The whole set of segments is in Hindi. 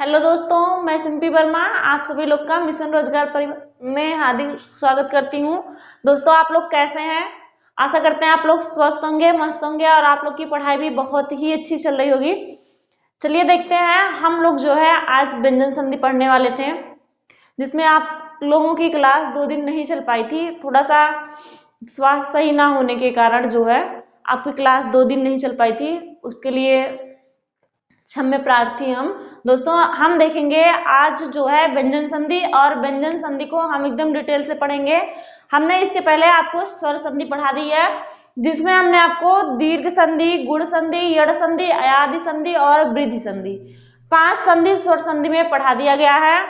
हेलो दोस्तों, मैं सिंपी वर्मा आप सभी लोग का मिशन रोजगार परिवार में हार्दिक स्वागत करती हूँ। दोस्तों, आप लोग कैसे हैं? आशा करते हैं आप लोग स्वस्थ होंगे, मस्त होंगे और आप लोग की पढ़ाई भी बहुत ही अच्छी चल रही होगी। चलिए देखते हैं, हम लोग जो है आज व्यंजन संधि पढ़ने वाले थे, जिसमें आप लोगों की क्लास 2 दिन नहीं चल पाई थी। थोड़ा सा स्वास्थ्य सही ना होने के कारण जो है आपकी क्लास 2 दिन नहीं चल पाई थी, उसके लिए क्षम्य प्रार्थी हम। दोस्तों, हम देखेंगे आज जो है व्यंजन संधि, और व्यंजन संधि को हम एकदम डिटेल से पढ़ेंगे। हमने इसके पहले आपको स्वर संधि पढ़ा दी है, जिसमें हमने आपको दीर्घ संधि, गुण संधि, यड़ संधि, अयादि संधि और वृद्धि संधि 5 संधि स्वर संधि में पढ़ा दिया गया है।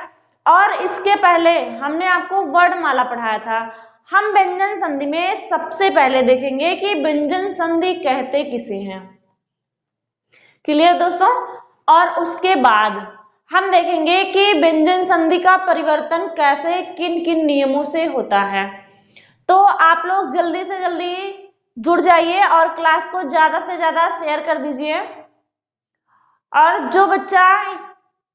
और इसके पहले हमने आपको वर्णमाला पढ़ाया था। हम व्यंजन संधि में सबसे पहले देखेंगे कि व्यंजन संधि कहते किसे हैं। क्लियर दोस्तों? और उसके बाद हम देखेंगे कि व्यंजन संधि का परिवर्तन कैसे किन किन नियमों से होता है। तो आप लोग जल्दी से जल्दी जुड़ जाइए और क्लास को ज्यादा से ज्यादा शेयर कर दीजिए। और जो बच्चा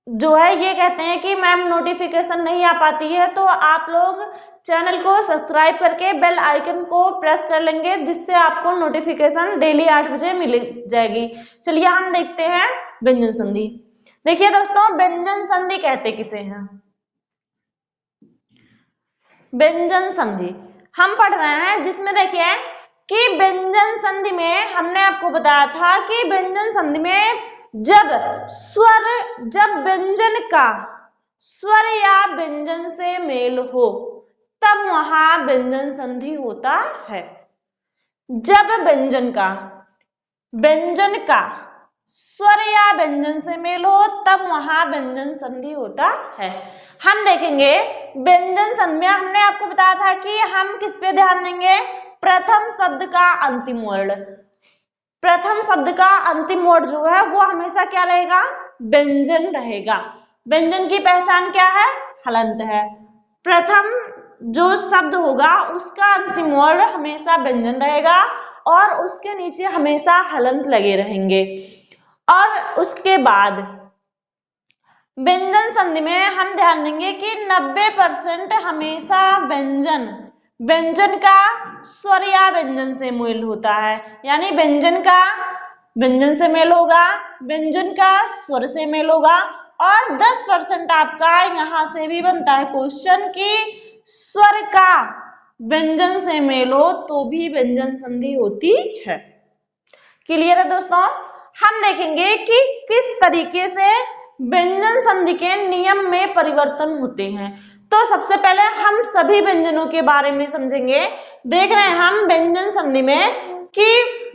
जो है ये कहते हैं कि मैम नोटिफिकेशन नहीं आ पाती है, तो आप लोग चैनल को सब्सक्राइब करके बेल आइकन को प्रेस कर लेंगे, जिससे आपको नोटिफिकेशन डेली 8 बजे मिल जाएगी। चलिए हम देखते हैं व्यंजन संधि। देखिए दोस्तों, व्यंजन संधि कहते किसे हैं। व्यंजन संधि हम पढ़ रहे हैं, जिसमें देखिए कि व्यंजन संधि में हमने आपको बताया था कि व्यंजन संधि में जब व्यंजन का स्वर या व्यंजन से मेल हो तब वहां व्यंजन संधि होता है। जब व्यंजन का स्वर या व्यंजन से मेल हो तब वहां व्यंजन संधि होता है। हम देखेंगे व्यंजन संधि में हमने आपको बताया था कि हम किस पे ध्यान देंगे। प्रथम शब्द का अंतिम वर्ण, प्रथम शब्द का अंतिम वर्ण जो है वो हमेशा क्या रहेगा, व्यंजन रहेगा। व्यंजन की पहचान क्या है, हलंत है। प्रथम जो शब्द होगा उसका अंतिम वर्ण हमेशा व्यंजन रहेगा और उसके नीचे हमेशा हलंत लगे रहेंगे। और उसके बाद व्यंजन संधि में हम ध्यान देंगे कि 90% हमेशा व्यंजन का स्वर या व्यंजन से मेल होता है। यानी व्यंजन का व्यंजन से मेल होगा, व्यंजन का स्वर से मेल होगा। और 10% आपका यहां से भी बनता है क्वेश्चन कि स्वर का व्यंजन से मेल हो तो भी व्यंजन संधि होती है। क्लियर है दोस्तों? हम देखेंगे कि किस तरीके से व्यंजन संधि के नियम में परिवर्तन होते हैं। तो सबसे पहले हम सभी व्यंजनों के बारे में समझेंगे। देख रहे हैं हम व्यंजन संधि में कि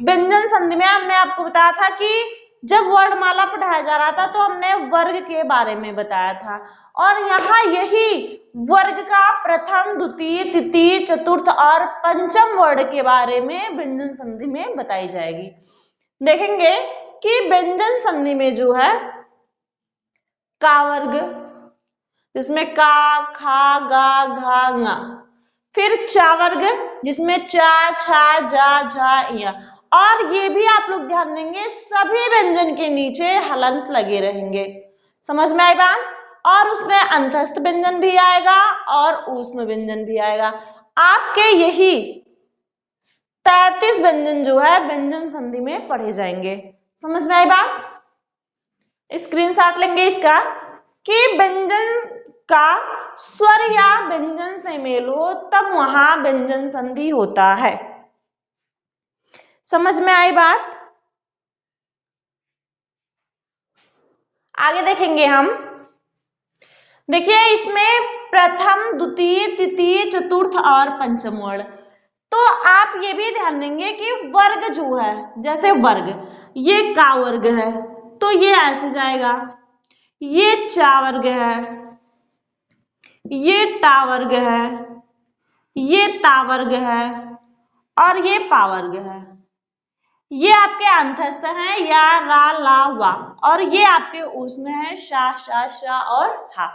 व्यंजन संधि में हमने आपको बताया था कि जब वर्णमाला पढ़ाया जा रहा था तो हमने वर्ग के बारे में बताया था, और यहाँ यही वर्ग का प्रथम, द्वितीय, तृतीय, चतुर्थ और पंचम वर्ण के बारे में व्यंजन संधि में बताई जाएगी। देखेंगे कि व्यंजन संधि में जो है का वर्ग, जिसमें का, खा, गा, घा, ङा। फिर चा वर्ग, जिसमें चा, छा, जा, झा, या। और ये भी आप लोग ध्यान देंगे सभी व्यंजन के नीचे हलंत लगे रहेंगे। समझ में आई बात? और उसमें अंतस्थ व्यंजन भी आएगा और ऊष्म व्यंजन भी आएगा। आपके यही 33 व्यंजन जो है व्यंजन संधि में पढ़े जाएंगे। समझ में आई बात? स्क्रीनशॉट लेंगे इसका कि व्यंजन का स्वर या व्यंजन से मेल हो तब वहां व्यंजन संधि होता है। समझ में आई बात? आगे देखेंगे हम। देखिए इसमें प्रथम, द्वितीय, तृतीय, चतुर्थ और पंचम वर्ण। तो आप ये भी ध्यान देंगे कि वर्ग जो है, जैसे वर्ग ये का वर्ग है तो ये ऐसे जाएगा, ये चा वर्ग है, ये टा वर्ग है, ये ता वर्ग है और ये पा वर्ग है। ये आपके अंतस्थ हैं या रा, ला, वा, और ये आपके उसमें है शा, शा, शा और हा।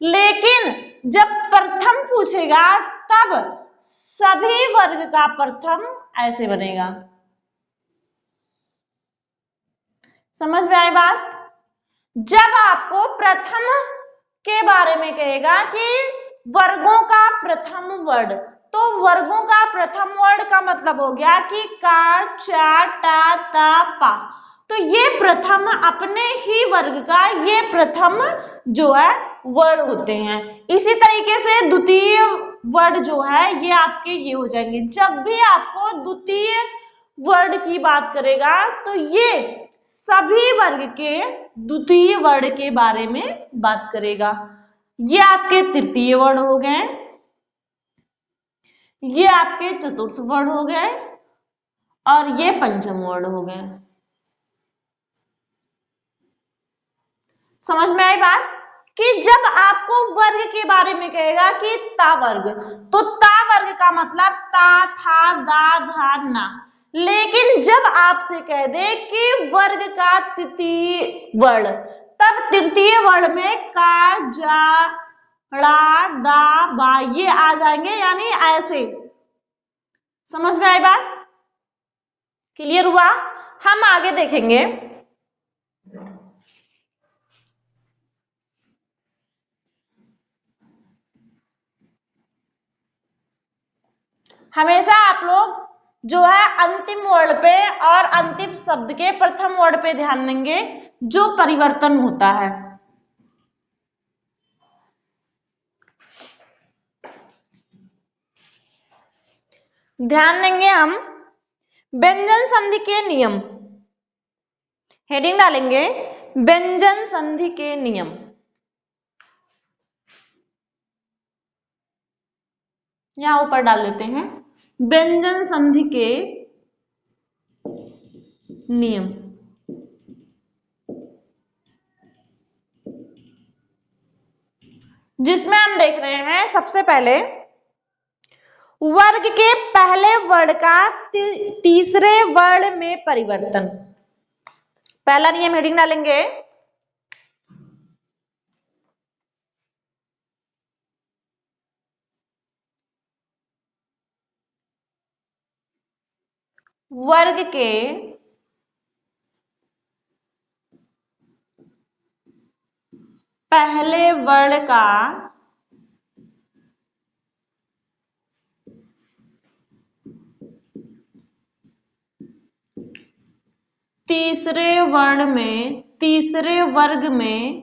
लेकिन जब प्रथम पूछेगा तब सभी वर्ग का प्रथम ऐसे बनेगा। समझ में आई बात? जब आपको प्रथम के बारे में कहेगा कि वर्गों का प्रथम वर्ण, तो वर्गों का प्रथम वर्ण का मतलब हो गया कि का, चा, टा, ता, पा। तो ये प्रथम अपने ही वर्ग का ये प्रथम जो है वर्ण होते हैं। इसी तरीके से द्वितीय वर्ण जो है ये आपके ये हो जाएंगे। जब भी आपको द्वितीय वर्ण की बात करेगा तो ये सभी वर्ग के द्वितीय वर्ण के बारे में बात करेगा। ये आपके तृतीय वर्ण हो गए, ये आपके चतुर्थ वर्ण हो गए और ये पंचम वर्ण हो गए। समझ में आई बात कि जब आपको वर्ग के बारे में कहेगा कि ता वर्ग, तो ता वर्ग का मतलब ता, था, दा, धा, ना। लेकिन जब आपसे कह दे कि वर्ग का तृतीय वर्ण, तब तृतीय वर्ण में का, जा, ड़ा, दा, बा ये आ जाएंगे, यानी ऐसे। समझ में आई बात? क्लियर हुआ? हम आगे देखेंगे। हमेशा आप लोग जो है अंतिम वर्ण पे और अंतिम शब्द के प्रथम वर्ण पे ध्यान देंगे, जो परिवर्तन होता है। ध्यान देंगे हम व्यंजन संधि के नियम, हेडिंग डालेंगे व्यंजन संधि के नियम। यहां ऊपर डाल देते हैं व्यंजन संधि के नियम। जिसमें हम देख रहे हैं सबसे पहले वर्ग के पहले वर्ण का तीसरे वर्ण में परिवर्तन। पहला नियम हेडिंग डालेंगे वर्ग के पहले वर्ण का तीसरे वर्ण में, तीसरे वर्ग में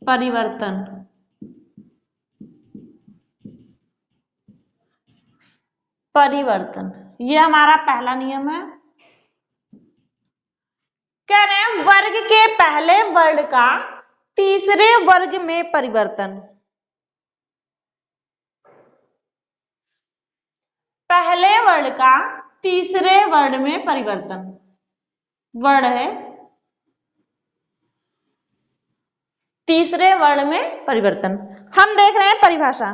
परिवर्तन। परिवर्तन ये हमारा पहला नियम है। कह रहे हैं वर्ग के पहले वर्ण का तीसरे वर्ग में परिवर्तन। पहले वर्ण का तीसरे वर्ण में परिवर्तन, वर्ण है तीसरे वर्ण में परिवर्तन। हम देख रहे हैं परिभाषा।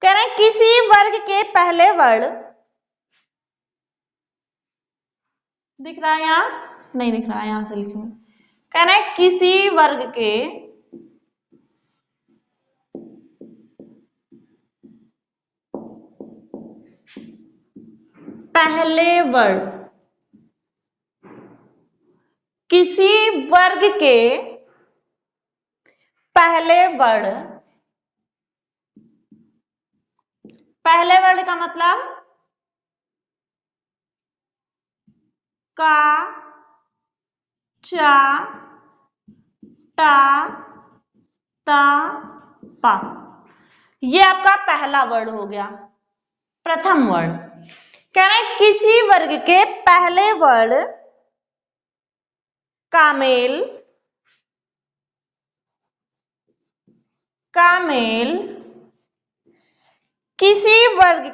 कह रहे हैं किसी वर्ग के पहले वर्ण, दिख रहा है यहां? नहीं दिख रहा है, यहां से लिखेंगे। कह रहे हैं किसी वर्ग के पहले वर्ण, किसी वर्ग के पहले वर्ण, पहले वर्ण का मतलब का, चा, टा, ता, पा, ये आपका पहला वर्ण हो गया, प्रथम वर्ण। कह रहे हैं किसी वर्ग के पहले वर्ण का मेल, का मेल किसी वर्ग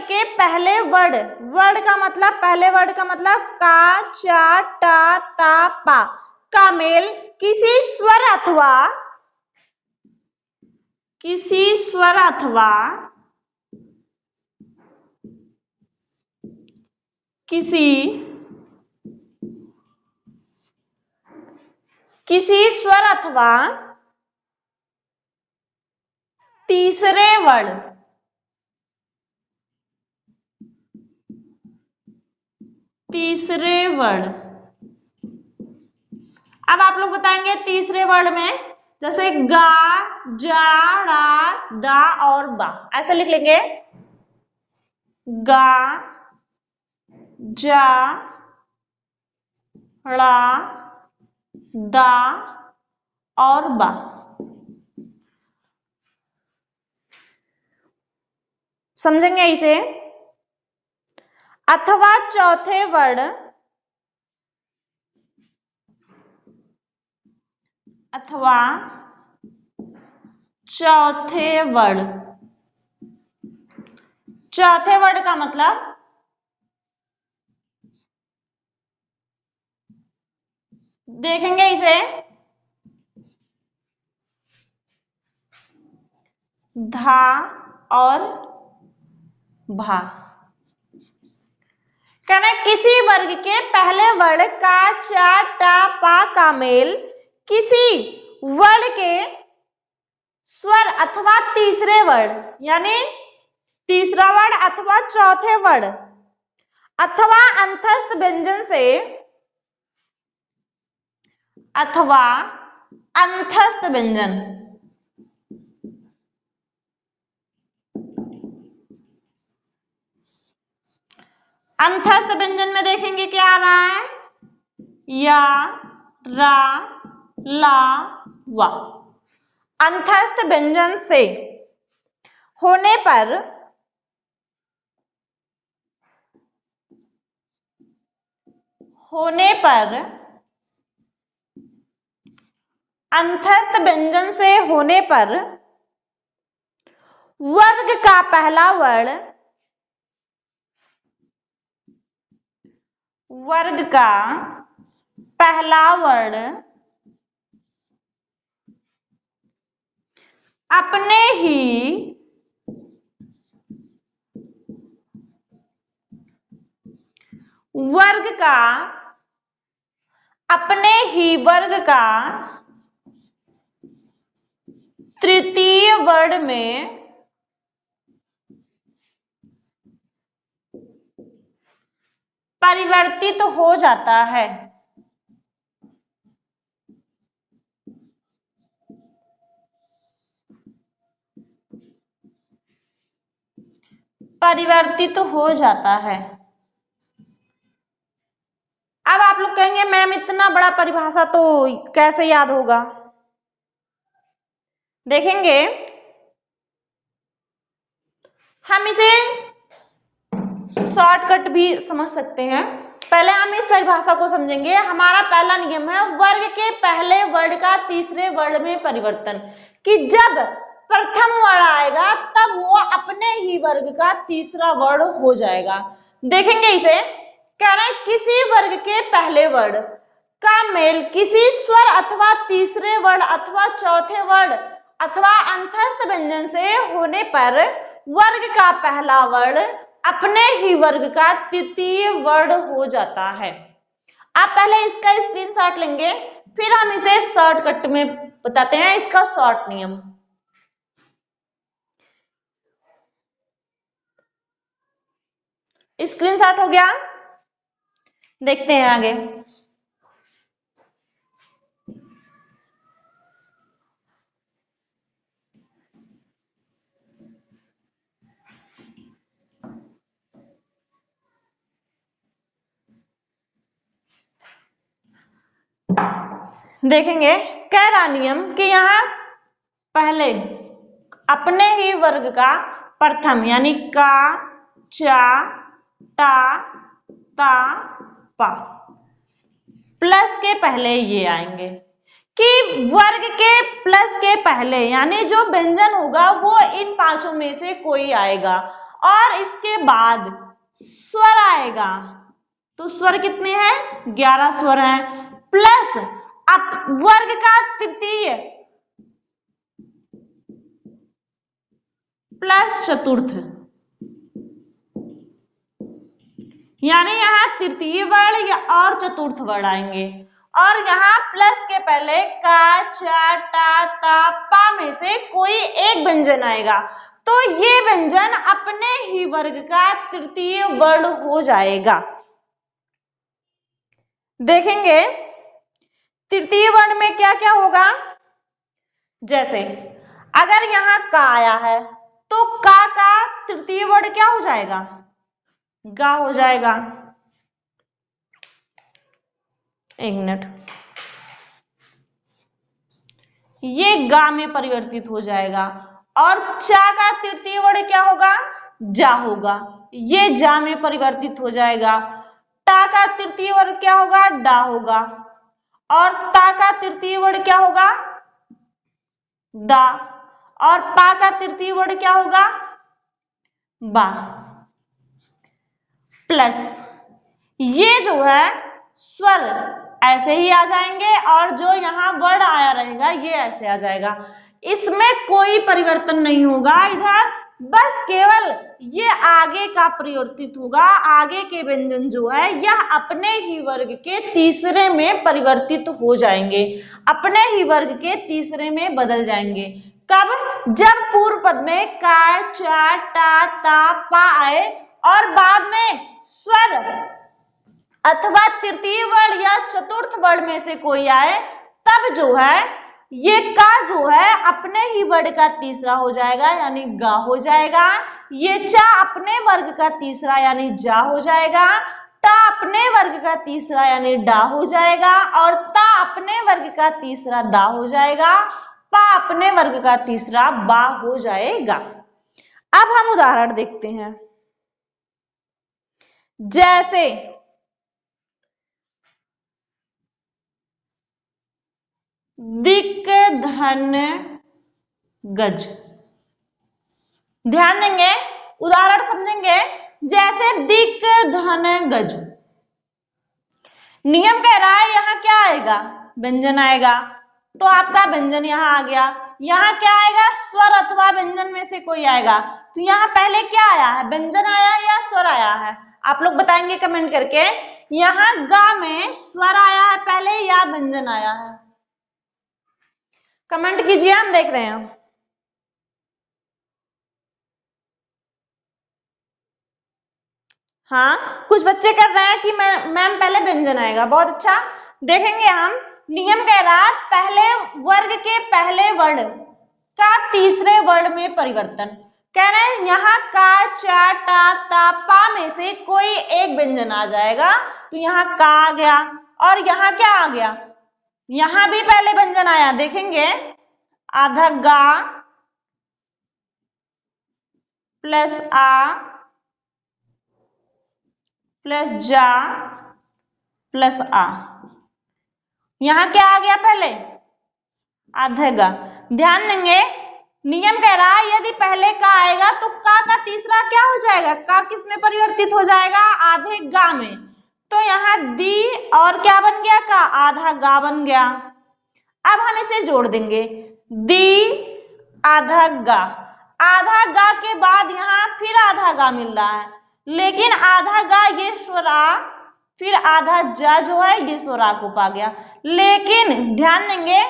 के पहले वर्ण, वर्ण का मतलब पहले वर्ण का मतलब का, चा, टा, ता, पा का मेल किसी स्वर अथवा किसी किसी स्वर अथवा तीसरे वर्ण अब आप लोग बताएंगे तीसरे वर्ण में, जैसे गा, जा, ड़ा, दा और बा, ऐसे लिख लेंगे। गा, जा, ड़ा, दा और बा। समझेंगे इसे। अथवा चौथे वर्ण, अथवा चौथे वर्ण, चौथे वर्ण का मतलब देखेंगे इसे, धा और भा। कहना किसी वर्ग के पहले वर्ण का, चा, टा, पा का मेल किसी वर्ण के स्वर अथवा तीसरे वर्ण, यानी तीसरा वर्ण अथवा चौथे वर्ण अथवा अंतस्थ व्यंजन से, अथवा अंतस्थ व्यंजन, अंतस्थ व्यंजन में देखेंगे क्या आ रहा है, या, रा, ला, वा। अंतस्थ व्यंजन से होने पर अंतस्थ व्यंजन से होने पर वर्ग का पहला वर्ण, वर्ग का पहला वर्ण अपने ही वर्ग का तृतीय वर्ण में परिवर्तित हो जाता है। परिवर्तित हो जाता है। अब आप लोग कहेंगे मैम इतना बड़ा परिभाषा तो कैसे याद होगा। देखेंगे हम इसे शॉर्टकट भी समझ सकते हैं। पहले हम इस परिभाषा को समझेंगे। हमारा पहला नियम है वर्ग के पहले वर्ण का तीसरे वर्ण में परिवर्तन, कि जब प्रथम वर्ण आएगा तब वो अपने ही वर्ग का तीसरा वर्ण हो जाएगा। देखेंगे इसे, कह रहे हैं किसी वर्ग के पहले वर्ण का मेल किसी स्वर अथवा तीसरे वर्ण अथवा चौथे वर्ण अथवा अंतस्थ व्यंजन से होने पर वर्ग का पहला वर्ण अपने ही वर्ग का तृतीय वर्ण हो जाता है। आप पहले इसका स्क्रीनशॉट लेंगे, फिर हम इसे शॉर्टकट में बताते हैं इसका शॉर्ट नियम। स्क्रीनशॉट हो गया, देखते हैं आगे। देखेंगे कह रहा नियम कि यहाँ पहले अपने ही वर्ग का प्रथम यानी का, चा, टा, ता, पा प्लस के पहले ये आएंगे, कि वर्ग के प्लस के पहले यानी जो व्यंजन होगा वो इन पांचों में से कोई आएगा और इसके बाद स्वर आएगा। तो स्वर कितने हैं? 11 स्वर हैं, प्लस अब वर्ग का तृतीय प्लस चतुर्थ, यानी यहाँ तृतीय वर्ण या और चतुर्थ वर्ण आएंगे और यहाँ प्लस के पहले का, चा, टा, ता, पा में से कोई एक व्यंजन आएगा तो ये व्यंजन अपने ही वर्ग का तृतीय वर्ण हो जाएगा। देखेंगे तृतीय वर्ण में क्या क्या होगा। जैसे अगर यहाँ का आया है तो का तृतीय वर्ण क्या हो जाएगा, गा हो जाएगा। एक मिनट, ये गा में परिवर्तित हो जाएगा। और चा का तृतीय वर्ण क्या होगा, जा होगा, ये जा में परिवर्तित हो जाएगा। टा का तृतीय वर्ण क्या होगा, डा होगा। और ता का तृतीय वर्ण क्या होगा, दा। और पा का तृतीय वर्ण क्या होगा, बा। प्लस ये जो है स्वर ऐसे ही आ जाएंगे और जो यहाँ वर्ण आया रहेगा ये ऐसे आ जाएगा। इसमें कोई परिवर्तन नहीं होगा इधर, बस केवल ये आगे का परिवर्तित होगा। आगे के व्यंजन जो है यह अपने ही वर्ग के तीसरे में परिवर्तित हो जाएंगे, अपने ही वर्ग के तीसरे में बदल जाएंगे। कब, जब पूर्व पद में का, चा, टा, ता, पा आए और बाद में स्वर अथवा तृतीय वर्ण या चतुर्थ वर्ण में से कोई आए, तब जो है ये का जो है अपने ही वर्ण का तीसरा हो जाएगा यानी गा हो जाएगा। ये चा अपने वर्ग का तीसरा यानी जा हो जाएगा। टा अपने वर्ग का तीसरा यानी डा हो जाएगा। और ता अपने वर्ग का तीसरा दा हो जाएगा। पा अपने वर्ग का तीसरा बा हो जाएगा। अब हम उदाहरण देखते हैं। जैसे दिक, धन, गज। ध्यान देंगे, उदाहरण समझेंगे। जैसे दिक, धन, गज, नियम कह रहा है यहाँ क्या आएगा, व्यंजन आएगा। तो आपका व्यंजन यहाँ आ गया। यहाँ क्या आएगा, स्वर अथवा व्यंजन में से कोई आएगा। तो यहाँ पहले क्या आया है, व्यंजन आया है या स्वर आया है, आप लोग बताएंगे कमेंट करके। यहाँ गा में स्वर आया है पहले या व्यंजन आया है, कमेंट कीजिए, हम देख रहे हैं। हाँ, कुछ बच्चे कर रहे हैं कि मैम पहले व्यंजन आएगा, बहुत अच्छा। देखेंगे हम, नियम कह रहा है पहले वर्ग के पहले वर्ण का तीसरे वर्ण में परिवर्तन। कह रहे हैं यहाँ का, चा, टा, ता, पा में से कोई एक व्यंजन आ जाएगा। तो यहाँ का आ गया और यहाँ क्या आ गया, यहाँ भी पहले व्यंजन आया। देखेंगे आधा गा प्लस आ प्लस जा प्लस आ, यहां क्या आ गया पहले, आधेगा। ध्यान देंगे, नियम कह रहा है यदि पहले का आएगा तो का तीसरा क्या हो जाएगा, का किस में परिवर्तित हो जाएगा, आधे गा में। तो यहाँ दी और क्या बन गया, का, आधा गा बन गया। अब हम इसे जोड़ देंगे, दी आधा गा, आधा गा के बाद यहाँ फिर आधा गा मिल रहा है, लेकिन आधा गा ये स्वरा, फिर आधा जा जो है ये स्वरा को पा गया। लेकिन ध्यान देंगे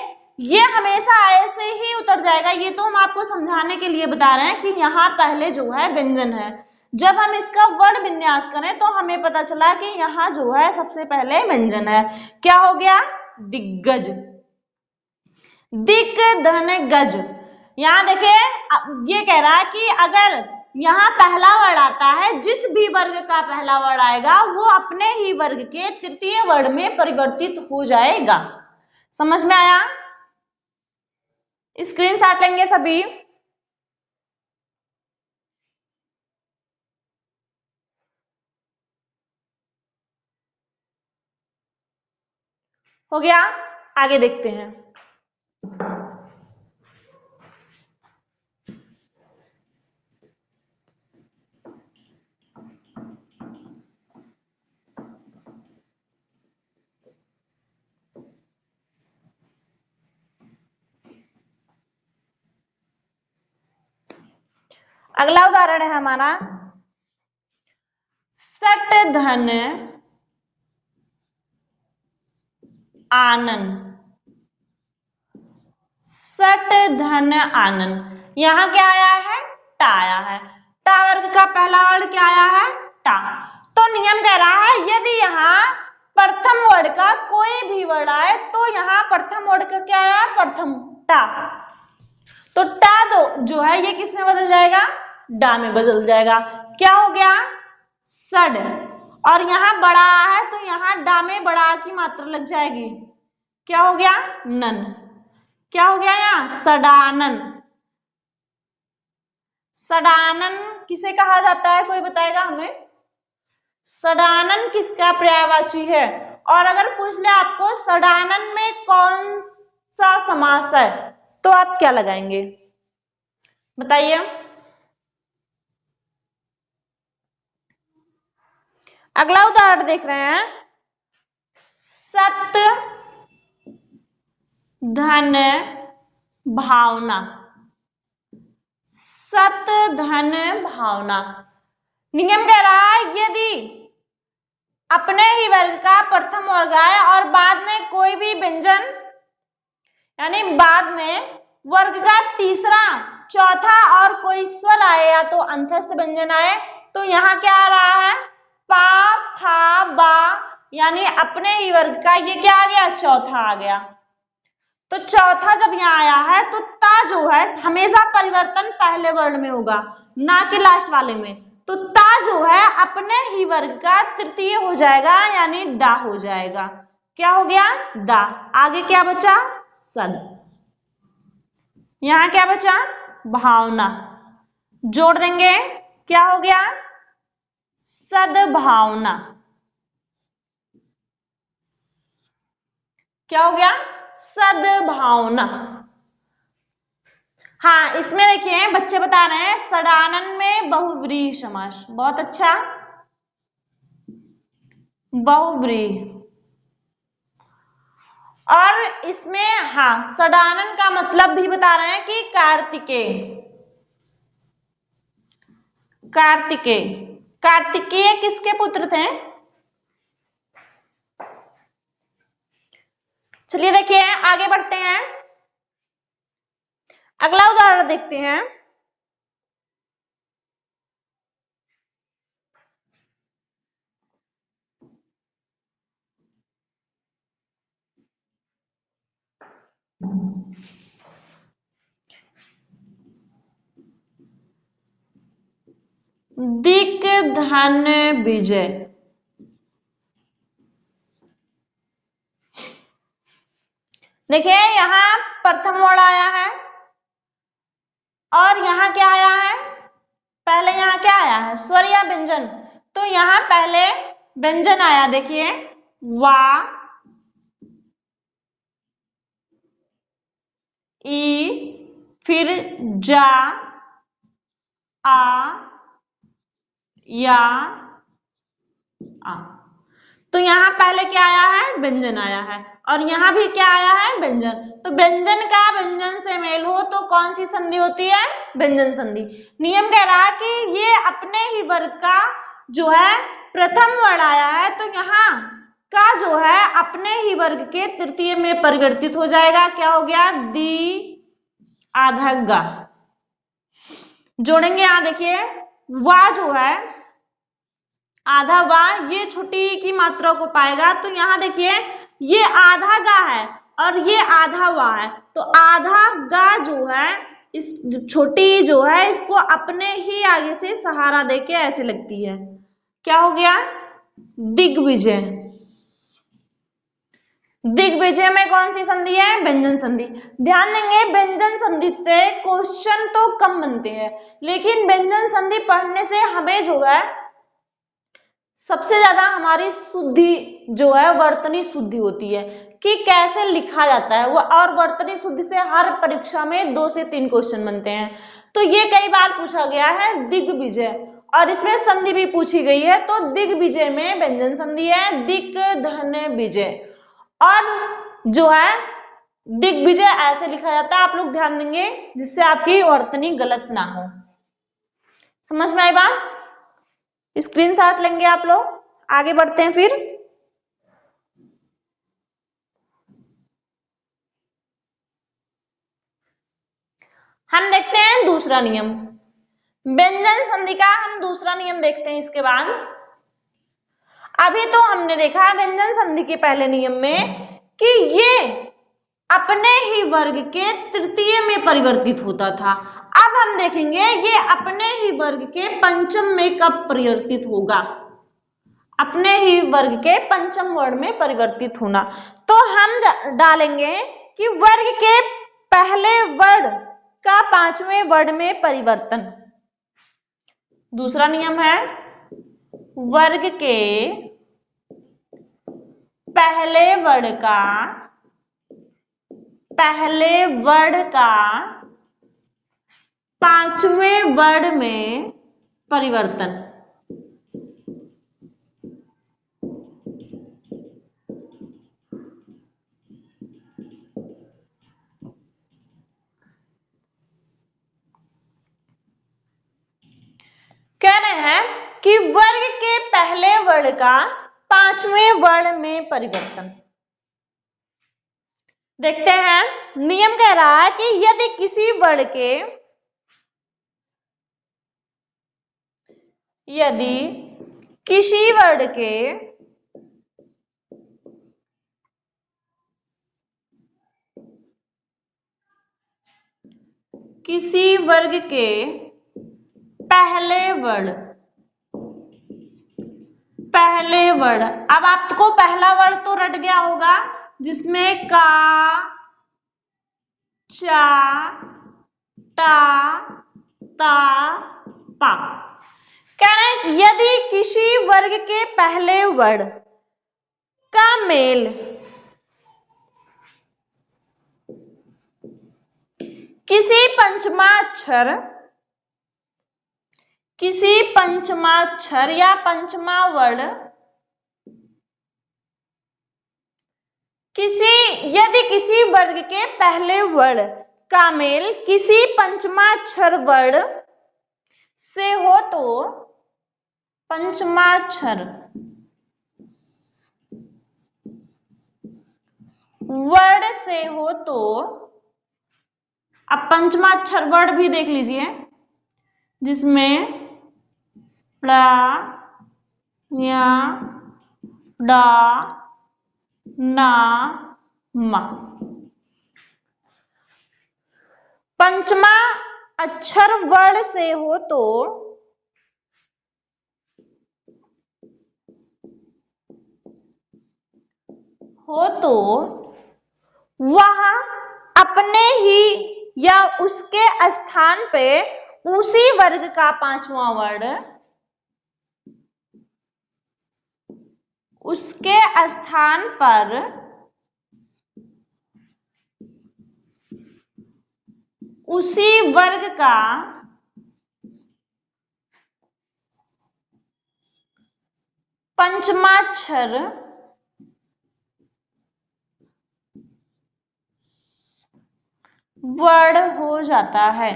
ये हमेशा ऐसे ही उतर जाएगा, ये तो हम आपको समझाने के लिए बता रहे हैं कि यहाँ पहले जो है व्यंजन है। जब हम इसका वर्ण विन्यास करें तो हमें पता चला कि यहाँ जो है सबसे पहले व्यंजन है। क्या हो गया, दिग्गज, दिक, धन, गज। यहाँ देखिए ये कह रहा है कि अगर यहाँ पहला वर्ण आता है, जिस भी वर्ग का पहला वर्ण आएगा वो अपने ही वर्ग के तृतीय वर्ण में परिवर्तित हो जाएगा। समझ में आया, स्क्रीनशॉट लेंगे सभी। हो गया, आगे देखते हैं। अगला उदाहरण है हमारा, सट, धन, आनन, सट धन आनन। यहां क्या आया है? टा आया है। टा वर्ग का पहला वर्ण क्या आया है? टा। तो नियम कह रहा है यदि यहाँ प्रथम वर्ण का कोई भी वर्ण आए तो यहाँ प्रथम वर्ण का क्या आया? प्रथम टा। तो टा दो जो है ये किसमें बदल जाएगा? डा में बदल जाएगा। क्या हो गया? सड। और यहाँ बड़ा है तो यहाँ डा में बड़ा की मात्रा लग जाएगी। क्या हो गया? नन। क्या हो गया? यहाँ सडानन। सडानन किसे कहा जाता है? कोई बताएगा हमें? सडानन किसका पर्यायवाची है? और अगर पूछ ले आपको सडानन में कौन सा समास है तो आप क्या लगाएंगे? बताइए। अगला उदाहरण देख रहे हैं। सत धन भावना, सत धन भावना। नियम कह रहा है यदि अपने ही वर्ग का प्रथम वर्ग आए और बाद में कोई भी व्यंजन यानी बाद में वर्ग का तीसरा, चौथा और कोई स्वर आए या तो अंतस्थ व्यंजन आए तो यहाँ क्या आ रहा है? पा, फा, बा, यानी अपने ही वर्ग का ये क्या आ गया? चौथा आ गया। तो चौथा जब यहाँ आया है तो ता जो है हमेशा परिवर्तन पहले वर्ण में होगा, ना कि लास्ट वाले में। तो ता जो है अपने ही वर्ग का तृतीय हो जाएगा यानी दा हो जाएगा। क्या हो गया? दा। आगे क्या बचा? सद। यहाँ क्या बचा? भावना। जोड़ देंगे, क्या हो गया? सद्भावना। क्या हो गया? सद्भावना। हाँ, इसमें देखिए बच्चे बता रहे हैं सडानन में बहुव्रीहि समास। बहुत अच्छा, बहुव्रीहि। और इसमें हाँ सडानन का मतलब भी बता रहे हैं कि कार्तिकेय। कार्तिकेय, कार्तिकेय किसके पुत्र थे? चलिए देखिए आगे बढ़ते हैं। अगला उदाहरण देखते हैं। दिक धन विजय। देखिए यहाँ प्रथम वर्ण आया है और यहाँ क्या आया है? पहले यहाँ क्या आया है? स्वर या व्यंजन। तो यहाँ पहले व्यंजन आया, देखिए वा, ई, फिर जा, आ, या, आ। तो यहाँ पहले क्या आया है? व्यंजन आया है और यहाँ भी क्या आया है? व्यंजन। तो व्यंजन का व्यंजन से मेल हो तो कौन सी संधि होती है? व्यंजन संधि। नियम कह रहा है कि ये अपने ही वर्ग का जो है प्रथम वर्ण आया है तो यहाँ का जो है अपने ही वर्ग के तृतीय में परिवर्तित हो जाएगा। क्या हो गया? दी आधा गा। जोड़ेंगे यहाँ देखिए वा जो है आधा वा ये छुट्टी की मात्रा को पाएगा तो यहाँ देखिए ये आधा गा है और ये आधा वा है तो आधा गा जो है इस छोटी जो है इसको अपने ही आगे से सहारा देके ऐसे लगती है। क्या हो गया? दिग्विजय। दिग्विजय में कौन सी संधि है? व्यंजन संधि। ध्यान देंगे व्यंजन संधि से क्वेश्चन तो कम बनते हैं लेकिन व्यंजन संधि पढ़ने से हमें जो है सबसे ज्यादा हमारी शुद्धि जो है वर्तनी शुद्धि होती है कि कैसे लिखा जाता है वो, और वर्तनी शुद्धि से हर परीक्षा में 2 से 3 क्वेश्चन बनते हैं। तो ये कई बार पूछा गया है दिग्विजय और इसमें संधि भी पूछी गई है। तो दिग्विजय में व्यंजन संधि है दिक धन विजय और जो है दिग्विजय ऐसे लिखा जाता है। आप लोग ध्यान देंगे जिससे आपकी वर्तनी गलत ना हो। समझ में आई बात? स्क्रीनशॉट लेंगे आप लोग। आगे बढ़ते हैं फिर। हम देखते हैं दूसरा नियम, व्यंजन संधि का हम दूसरा नियम देखते हैं इसके बाद। अभी तो हमने देखा व्यंजन संधि के पहले नियम में कि ये अपने ही वर्ग के तृतीय में परिवर्तित होता था। अब हम देखेंगे ये अपने ही वर्ग के पंचम में कब परिवर्तित होगा, अपने ही वर्ग के पंचम वर्ण में परिवर्तित होना। तो हम डालेंगे कि वर्ग के पहले वर्ण का पांचवें वर्ण में परिवर्तन। दूसरा नियम है वर्ग के पहले वर्ण का पांचवें वर्ण में परिवर्तन। कह रहे हैं कि वर्ग के पहले वर्ण का पांचवें वर्ण में परिवर्तन। देखते हैं, नियम कह रहा है कि यदि किसी वर्ण किसी वर्ग के पहले वर्ण, अब आपको पहला वर्ण तो रट गया होगा जिसमें का, चा, टा, ता, पा। कह रहे हैं यदि किसी वर्ग के पहले वर्ण का मेल किसी पंचमाक्षर या पंचमा वर्ण यदि किसी वर्ग के पहले वर्ण का मेल किसी पंचमाक्षर वर्ण से हो तो पंचमाक्षर वर्ण से हो तो, अब पंचमाक्षर वर्ण भी देख लीजिए जिसमें ड़ा, या, डा, ना, मा। पंचमा अक्षर वर्ण से हो तो वह अपने ही या उसके स्थान पे उसी वर्ग का पांचवा वर्ण उसके स्थान पर उसी वर्ग का पंचमाक्षर वर्ण हो जाता है।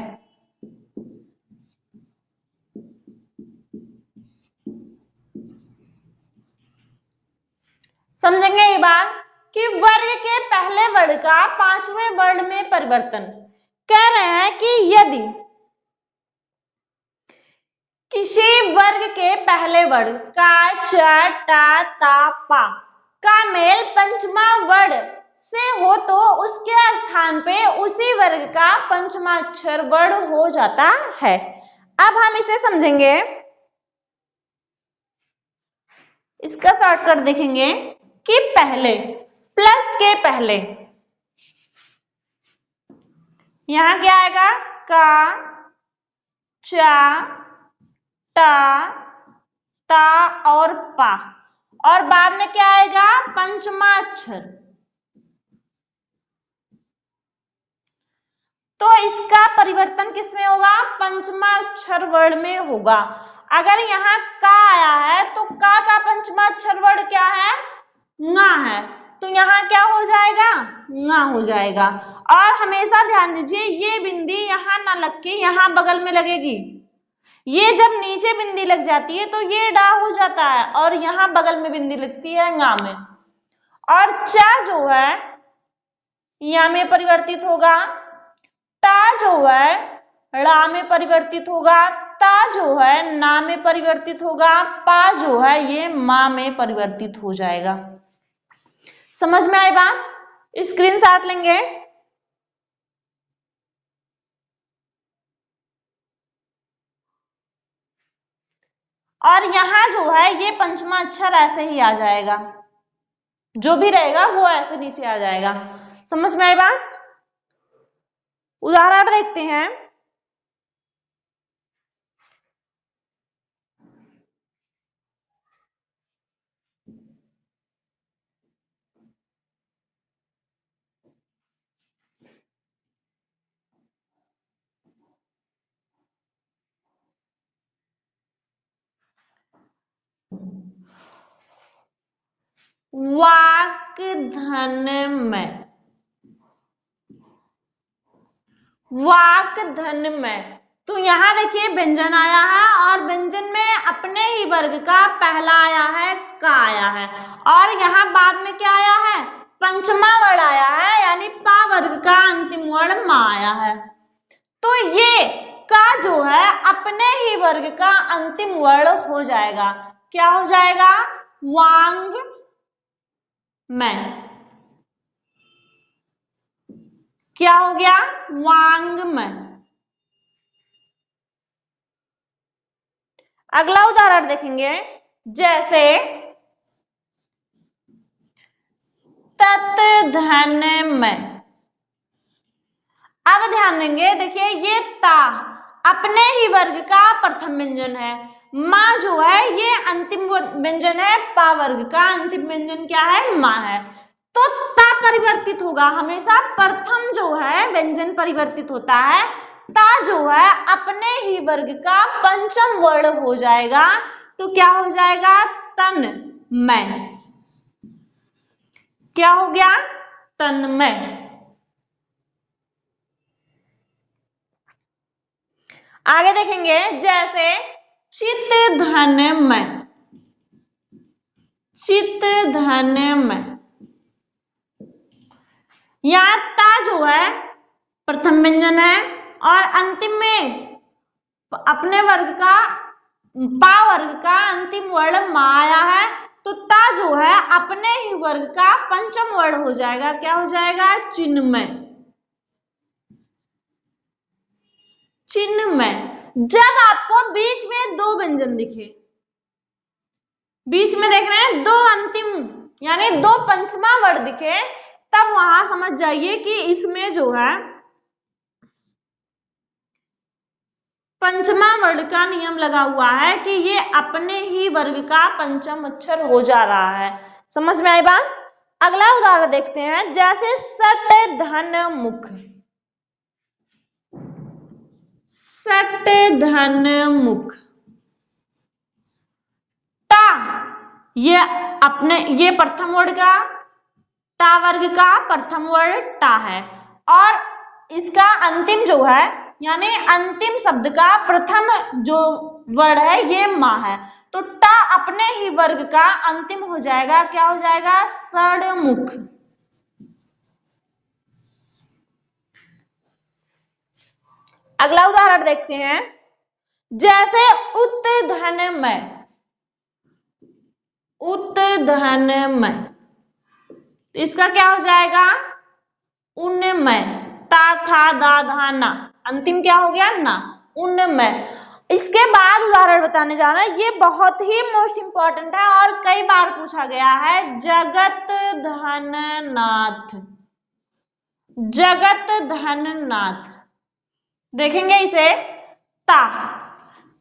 समझेंगे ये बात कि वर्ग के पहले वर्ण का पांचवें वर्ण में परिवर्तन। कह रहे हैं कि यदि किसी वर्ग के पहले वर्ण का, चा, टा, ता, पा का मेल पंचमा वर्ण से हो तो उसके स्थान पे उसी वर्ग का पंचमाक्षर वर्ण हो जाता है। अब हम इसे समझेंगे, इसका शॉर्टकट देखेंगे कि पहले प्लस के पहले यहां क्या आएगा, का, चा, टा, ता और पा, और बाद में क्या आएगा, पंचमाक्षर। तो इसका परिवर्तन किसमें होगा, पंचमाक्षर वर्ण में होगा। अगर यहाँ का आया है तो का पंचमाक्षर वर्ण क्या है, ङा है, तो यहाँ क्या हो जाएगा, ङा हो जाएगा। और हमेशा ध्यान दीजिए ये बिंदी यहाँ ना लग के यहाँ बगल में लगेगी। ये जब नीचे बिंदी लग जाती है तो ये डा हो जाता है और यहाँ बगल में बिंदी लगती है ङा में, और चा जो है यहाँ में परिवर्तित होगा टा जो है ड़ा में परिवर्तित होगा, ता जो है ना में परिवर्तित होगा, पा जो है ये मा में परिवर्तित हो जाएगा। समझ में आई बात? स्क्रीनशॉट लेंगे। और यहां जो है ये पंचमा अक्षर ऐसे ही आ जाएगा, जो भी रहेगा वो ऐसे नीचे आ जाएगा। समझ में आई बात? उदाहरण देखते हैं। वाक धन में, वाक धन में, तो यहां देखिए व्यंजन आया है और व्यंजन में अपने ही वर्ग का पहला आया है का आया है, और यहां बाद में क्या आया है? पंचमा वर्ण आया है, यानी पा वर्ग का अंतिम वर्ण मा आया है। तो ये का जो है अपने ही वर्ग का अंतिम वर्ण हो जाएगा। क्या हो जाएगा? वांग में। क्या हो गया? वांग में। अगला उदाहरण देखेंगे, जैसे तत धन में। अब ध्यान देंगे, देखिए ये ता अपने ही वर्ग का प्रथम व्यंजन है, माँ जो है ये अंतिम व्यंजन है, पा वर्ग का अंतिम व्यंजन क्या है? माँ है। तो ता परिवर्तित होगा, हमेशा प्रथम जो है व्यंजन परिवर्तित होता है, ता जो है अपने ही वर्ग का पंचम वर्ण हो जाएगा। तो क्या हो जाएगा? तन में। क्या हो गया? तन में। आगे देखेंगे, जैसे चित धन में। चित धन में यहां ता जो है प्रथम व्यंजन है और अंतिम में अपने वर्ग का पा वर्ग का अंतिम वर्ण मा आया है, तो ता जो है अपने ही वर्ग का पंचम वर्ण हो जाएगा। क्या हो जाएगा? चिन्मय। चिन्मय। जब आपको बीच में दो व्यंजन दिखे, बीच में देख रहे हैं दो अंतिम यानी दो पंचमा वर्ण दिखे, तब वहां समझ जाइए कि इसमें जो है पंचमा वर्ण का नियम लगा हुआ है कि ये अपने ही वर्ग का पंचम अक्षर हो जा रहा है। समझ में आई बात? अगला उदाहरण देखते हैं, जैसे सट धन मुख। सट धन मुख। टा ये अपने ये प्रथम वर्ण का टा वर्ग का प्रथम वर्ण टा है, और इसका अंतिम जो है यानी अंतिम शब्द का प्रथम जो वर्ण है ये मा है, तो टा अपने ही वर्ग का अंतिम हो जाएगा। क्या हो जाएगा? षडमुख। अगला उदाहरण देखते हैं, जैसे उत धन में। उत धन में इसका क्या हो जाएगा? उन्मय। ता था दा धा ना, अंतिम क्या हो गया? ना। उन्मय। इसके बाद उदाहरण बताने जा रहा है, ये बहुत ही मोस्ट इंपॉर्टेंट है और कई बार पूछा गया है। जगत धन नाथ। जगत धन नाथ। देखेंगे इसे, ता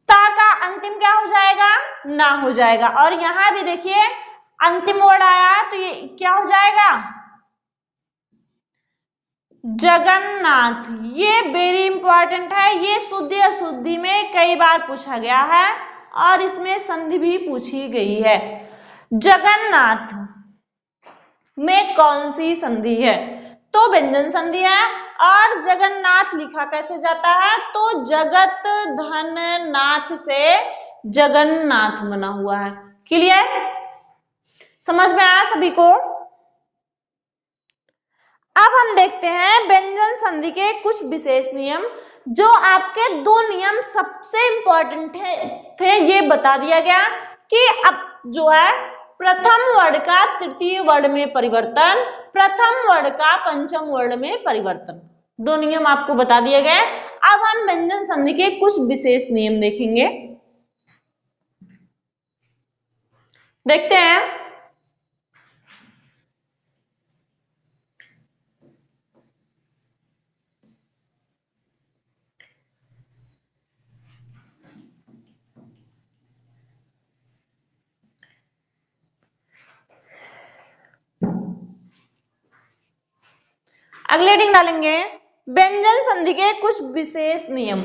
ता का अंतिम क्या हो जाएगा? ना हो जाएगा, और यहां भी देखिए अंतिम वर्ड आया तो ये क्या हो जाएगा? जगन्नाथ। ये वेरी इंपॉर्टेंट है, ये शुद्धि अशुद्धि में कई बार पूछा गया है और इसमें संधि भी पूछी गई है। जगन्नाथ में कौन सी संधि है? तो व्यंजन संधि है, और जगन्नाथ लिखा कैसे जाता है? तो जगत धन नाथ से जगन्नाथ बना हुआ है। क्लियर? समझ में आया सभी को? अब हम देखते हैं व्यंजन संधि के कुछ विशेष नियम। जो आपके दो नियम सबसे इंपॉर्टेंट थे ये बता दिया गया कि अब जो है प्रथम वर्ण का तृतीय वर्ण में परिवर्तन, प्रथम वर्ण का पंचम वर्ण में परिवर्तन, दो नियम आपको बता दिए गए। अब हम व्यंजन संधि के कुछ विशेष नियम देखेंगे। देखते हैं। अगले हेडिंग डालेंगे व्यंजन संधि के कुछ विशेष नियम।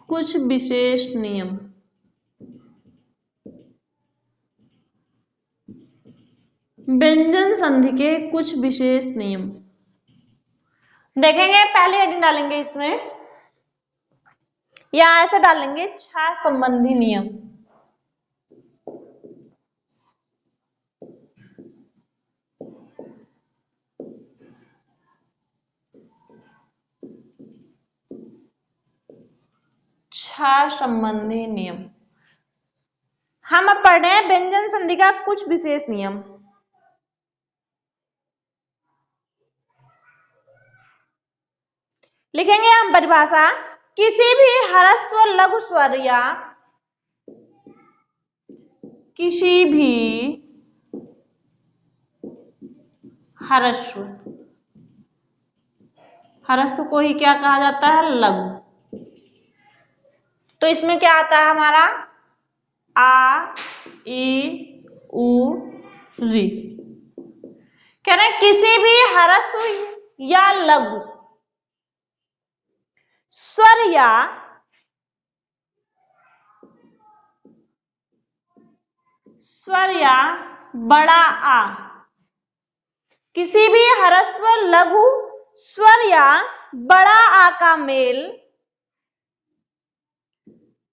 कुछ विशेष नियम। व्यंजन संधि के कुछ विशेष नियम देखेंगे। पहले हेडिंग डालेंगे इसमें, या ऐसे डालेंगे छा संबंधी नियम। छा संबंधी नियम। हम अब पढ़ रहे हैं व्यंजन संधि का कुछ विशेष नियम। लिखेंगे हम परिभाषा, किसी भी ह्रस्व लघु स्वर या किसी भी ह्रस्व, ह्रस्व को ही क्या कहा जाता है? लघु। तो इसमें क्या आता है हमारा? आ, ई, उ, री। कह रहे हैं किसी भी ह्रस्व या लघु स्वर या बड़ा आ, किसी भी ह्रस्व लघु स्वर या बड़ा आ का मेल,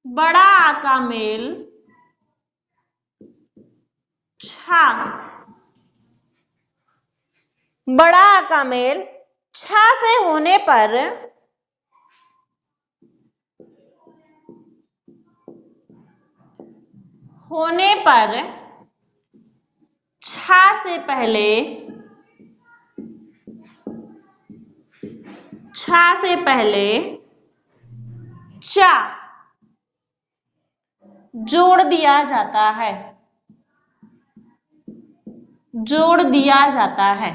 बड़ा आ का मेल छा, बड़ा आ का मेल छा से होने पर छा से पहले चा जोड़ दिया जाता है, जोड़ दिया जाता है।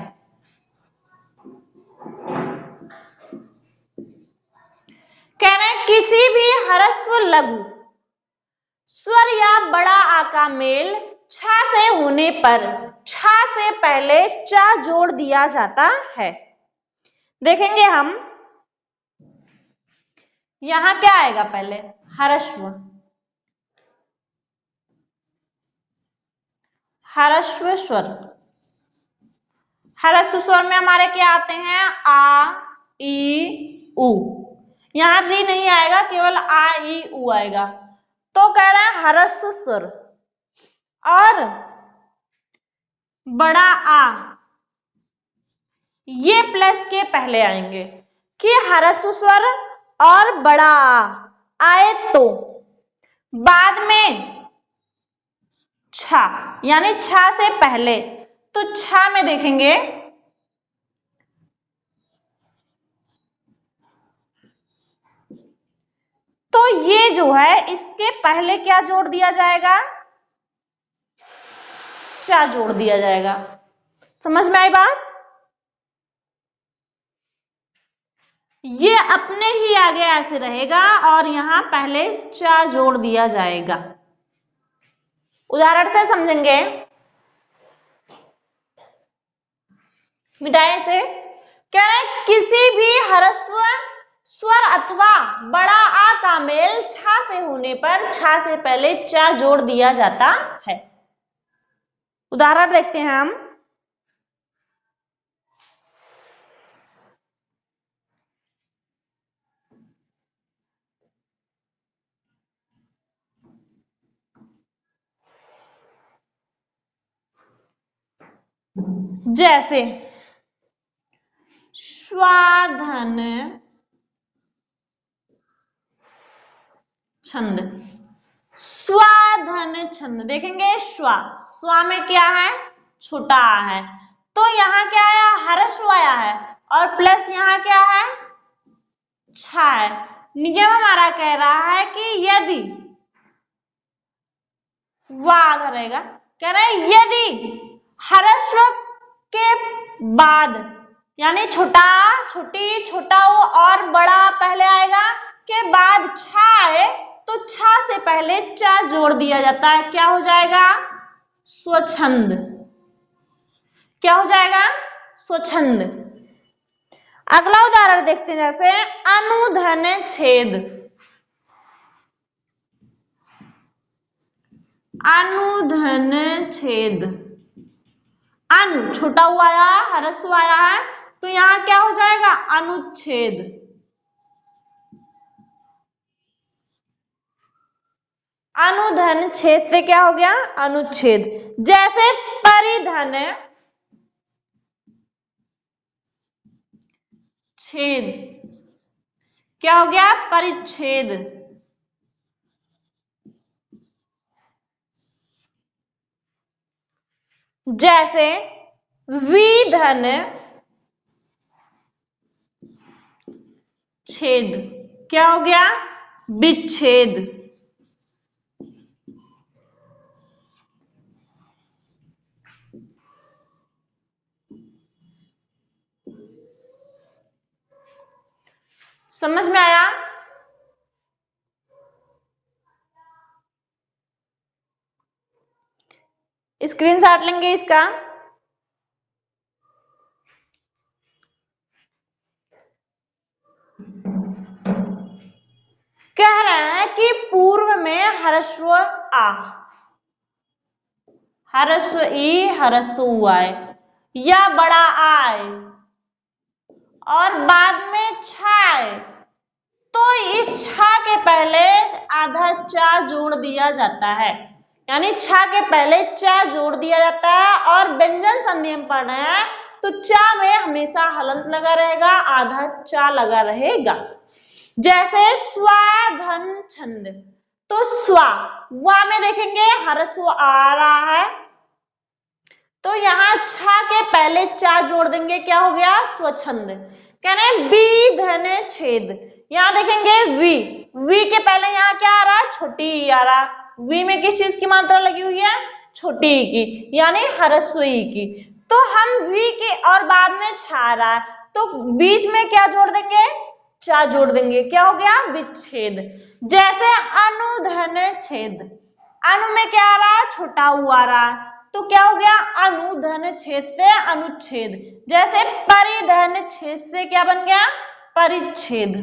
कह रहे हैं किसी भी ह्रस्व लघु स्वर या बड़ा आ का मेल छा से होने पर छा से पहले चा जोड़ दिया जाता है। देखेंगे हम, यहां क्या आएगा? पहले ह्रस्व, ह्रस्व स्वर। ह्रस्व स्वर में हमारे क्या आते हैं? आ, ई, उ। यहां री नहीं आएगा, केवल आ, ई, उ आएगा। तो कह रहे हैं ह्रस्व स्वर और बड़ा आ ये प्लस के पहले आएंगे कि ह्रस्व स्वर और बड़ा आ आए तो बाद में छा, यानी छा से पहले। तो छा में देखेंगे तो ये जो है इसके पहले क्या जोड़ दिया जाएगा? चा जोड़ दिया जाएगा। समझ में आई बात? ये अपने ही आगे ऐसे रहेगा और यहां पहले चा जोड़ दिया जाएगा। उदाहरण से समझेंगे, मिटाए से। कह रहे हैं किसी भी ह्रस्व स्वर अथवा बड़ा आ का मेल छा से होने पर छा से पहले चा जोड़ दिया जाता है। उदाहरण देखते हैं हम। जैसे स्वाधन छंद, स्वाधन छंद देखेंगे, स्वा में क्या है, छोटा आ है, तो यहाँ क्या आया, हर्ष आया है, और प्लस यहाँ क्या है, छा है। नियम हमारा कह रहा है कि यदि वाद रहेगा, कह रहा है यदि हर्स्व के बाद यानी छोटा छोटी छोटा वो और बड़ा पहले आएगा के बाद छा है, तो छा से पहले चा जोड़ दिया जाता है, क्या हो जाएगा, स्वच्छंद। क्या हो जाएगा, स्वच्छंद। अगला उदाहरण देखते हैं, जैसे अनुधन छेद, अनुधन छेद, अनु छोटा हुआ आया, ह्रस्व आया है, तो यहां क्या हो जाएगा, अनुच्छेद। अनुधन छेद से क्या हो गया, अनुच्छेद। जैसे परिधन छेद, क्या हो गया, परिच्छेद। जैसे विधन छेद, क्या हो गया, विच्छेद। समझ में आया? स्क्रीनशॉट लेंगे इसका। कह रहे हैं कि पूर्व में ह्रस्व आ, ह्रस्व ई ह्रस्व आए या बड़ा आए और बाद में छाए, तो इस छा के पहले आधा चा जोड़ दिया जाता है, यानी छा के पहले चा जोड़ दिया जाता है। और व्यंजन संधि हम पढ़ रहे हैं, तो चा में हमेशा हलंत लगा रहेगा, आधा चा लगा रहेगा। जैसे स्वाधन छंद, तो स्वा वा में देखेंगे ह्रस्व आ रहा है, तो यहाँ छा के पहले चा जोड़ देंगे, क्या हो गया, स्वच्छंद। कह रहे हैं विधन छेद, यहाँ देखेंगे वी के पहले यहाँ क्या आ रहा है, छोटी ई आ रहा है। वी में किस चीज की मात्रा लगी हुई है, छोटी ई की, यानी ह्रस्व ई की। तो हम वी के और बाद में छा रहा है, तो बीच में क्या जोड़ देंगे, चा जोड़ देंगे, क्या हो गया, विच्छेद। जैसे अनुधन छेद, अनु में क्या आ रहा है, छोटा ऊ आ रहा है, तो क्या हो गया, अनुधन छेद से अनुच्छेद। जैसे परिधन छेद से क्या बन गया, परिच्छेद।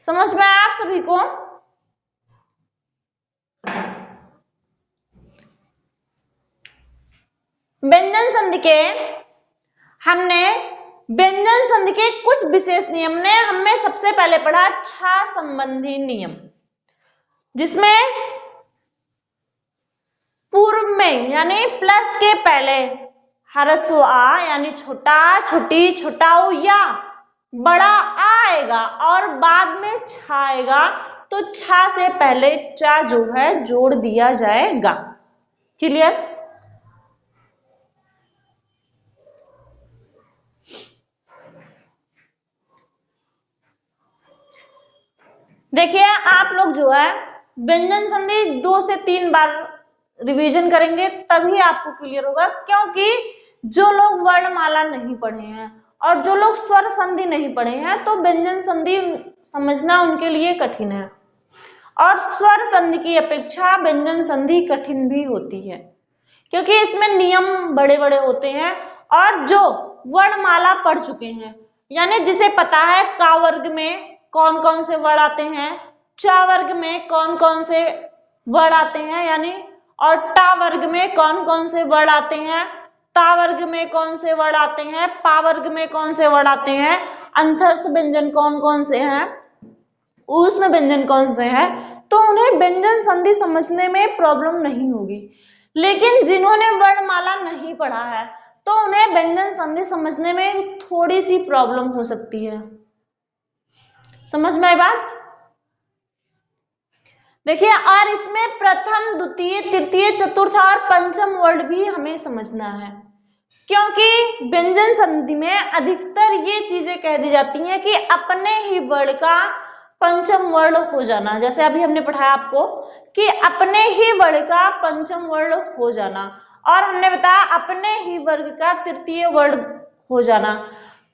समझ में आया आप सभी को? व्यंजन संधि के हमने व्यंजन संधि के कुछ विशेष नियम ने हमने सबसे पहले पढ़ा छा संबंधी नियम, जिसमें पूर्व में यानी प्लस के पहले ह्रस्व आ यानी छोटा छोटी छोटा ऊ या बड़ा आएगा और बाद में छा आएगा, तो छा से पहले चा जो है जोड़ दिया जाएगा। क्लियर? देखिए आप लोग जो है व्यंजन संधि 2 से 3 बार रिवीजन करेंगे तभी आपको क्लियर होगा, क्योंकि जो लोग वर्णमाला नहीं पढ़े हैं और जो लोग स्वर संधि नहीं पढ़े हैं, तो व्यंजन संधि समझना उनके लिए कठिन है, और स्वर संधि की अपेक्षा व्यंजन संधि कठिन भी होती है, क्योंकि इसमें नियम बड़े बड़े होते हैं। और जो वर्णमाला पढ़ चुके हैं, यानी जिसे पता है का वर्ग में कौन कौन से वर्ड आते हैं, चा वर्ग में कौन कौन से वर्ड आते हैं, यानी और टा वर्ग में कौन कौन से वर्ड आते हैं, ता वर्ग में कौन से वर्ड आते हैं, पा वर्ग में कौन से वर्ड आते हैं, अंतस्थ व्यंजन कौन कौन से हैं, ऊष्म व्यंजन कौन से हैं, तो उन्हें व्यंजन संधि समझने में प्रॉब्लम नहीं होगी। लेकिन जिन्होंने वर्णमाला नहीं पढ़ा है तो उन्हें व्यंजन संधि समझने में थोड़ी सी प्रॉब्लम हो सकती है। समझ में आई बात? देखिए, और इसमें प्रथम, द्वितीय, तृतीय, चतुर्थ और पंचम वर्ड भी हमें समझना है, क्योंकि व्यंजन संधि में अधिकतर ये चीजें कह दी जाती हैं कि अपने ही वर्ड का पंचम वर्ण हो जाना। जैसे अभी हमने पढ़ाया आपको कि अपने ही वर्ड का पंचम वर्ण हो जाना, और हमने बताया अपने ही वर्ग का तृतीय वर्ण हो जाना।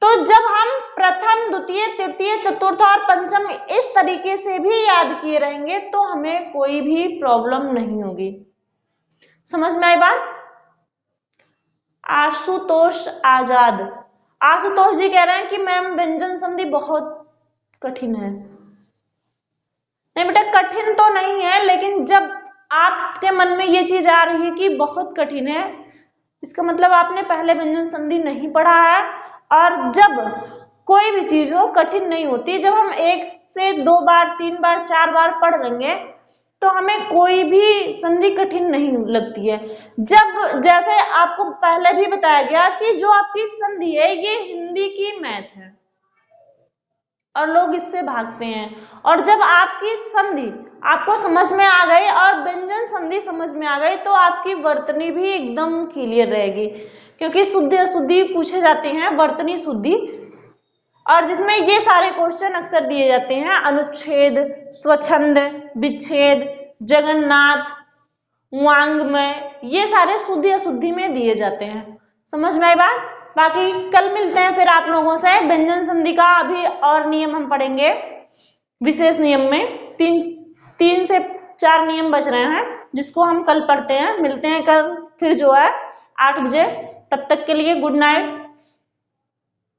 तो जब हम प्रथम, द्वितीय, तृतीय, चतुर्थ और पंचम इस तरीके से भी याद किए रहेंगे तो हमें कोई भी प्रॉब्लम नहीं होगी। समझ में आई बात? आशुतोष आजाद, आशुतोष जी कह रहे हैं कि मैम व्यंजन संधि बहुत कठिन है। नहीं बेटा, कठिन तो नहीं है, लेकिन जब आपके मन में ये चीज आ रही है कि बहुत कठिन है, इसका मतलब आपने पहले व्यंजन संधि नहीं पढ़ा है। और जब कोई भी चीज हो कठिन नहीं होती, जब हम 1 से 2 बार, 3 बार, 4 बार पढ़ लेंगे तो हमें कोई भी संधि कठिन नहीं लगती है। जब जैसे आपको पहले भी बताया गया कि जो आपकी संधि है ये हिंदी की मैथ है और लोग इससे भागते हैं, और जब आपकी संधि आपको समझ में आ गई और व्यंजन संधि समझ में आ गई तो आपकी वर्तनी भी एकदम क्लियर रहेगी, क्योंकि शुद्धि अशुद्धि पूछे जाते हैं, वर्तनी शुद्धि, और जिसमें ये सारे क्वेश्चन अक्सर दिए जाते हैं, अनुच्छेद, स्वच्छंद, विच्छेद, जगन्नाथ, वांग्मय, ये सारे शुद्धि अशुद्धि में दिए जाते हैं। समझ में आई बात? बाकी कल मिलते हैं फिर आप लोगों से। व्यंजन संधि का अभी और नियम हम पढ़ेंगे विशेष नियम में, 3 से 4 नियम बच रहे हैं जिसको हम कल पढ़ते हैं। मिलते हैं कल फिर जो है 8 बजे। तब तक के लिए गुड नाइट।